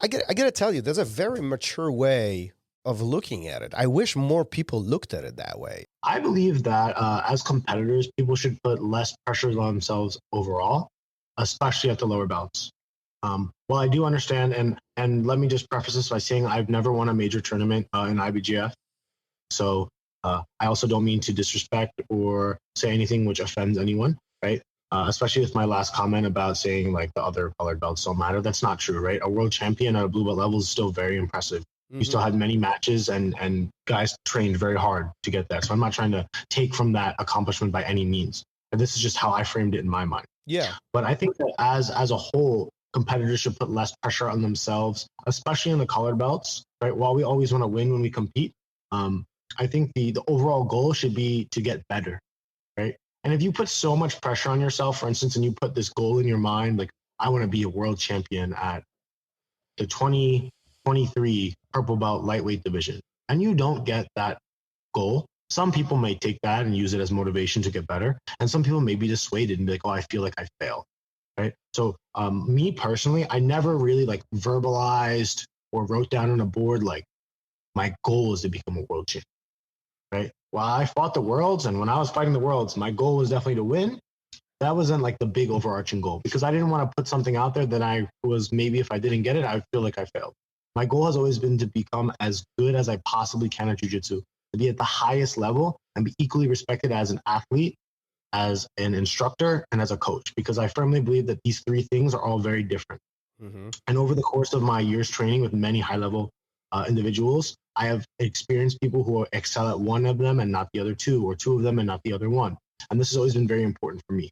I gotta tell you, there's a very mature way of looking at it. I wish more people looked at it that way. I believe that as competitors, people should put less pressure on themselves overall, especially at the lower belts. Well, I do understand, and let me just preface this by saying I've never won a major tournament in IBGF, so I also don't mean to disrespect or say anything which offends anyone, right? Especially with my last comment about saying like the other colored belts don't matter. That's not true, right? A world champion at a blue belt level is still very impressive. You still had many matches, and guys trained very hard to get that. So I'm not trying to take from that accomplishment by any means. And this is just how I framed it in my mind. Yeah. But I think that as a whole, competitors should put less pressure on themselves, especially in the colored belts, right? While we always want to win when we compete, I think the overall goal should be to get better, right? And if you put so much pressure on yourself, for instance, and you put this goal in your mind, like I want to be a world champion at the 2023 purple belt lightweight division, and you don't get that goal, some people may take that and use it as motivation to get better, and some people may be dissuaded and be like, "Oh, I feel like I failed." Right. So, me personally, I never really like verbalized or wrote down on a board like my goal is to become a world champion. Right. While I fought the worlds, and when I was fighting the worlds, my goal was definitely to win. That wasn't like the big overarching goal because I didn't want to put something out there that I was maybe if I didn't get it, I feel like I failed. My goal has always been to become as good as I possibly can at jiu-jitsu, to be at the highest level and be equally respected as an athlete, as an instructor, and as a coach, because I firmly believe that these three things are all very different. And over the course of my years training with many high level individuals, I have experienced people who excel at one of them and not the other two, or two of them and not the other one. And this has always been very important for me.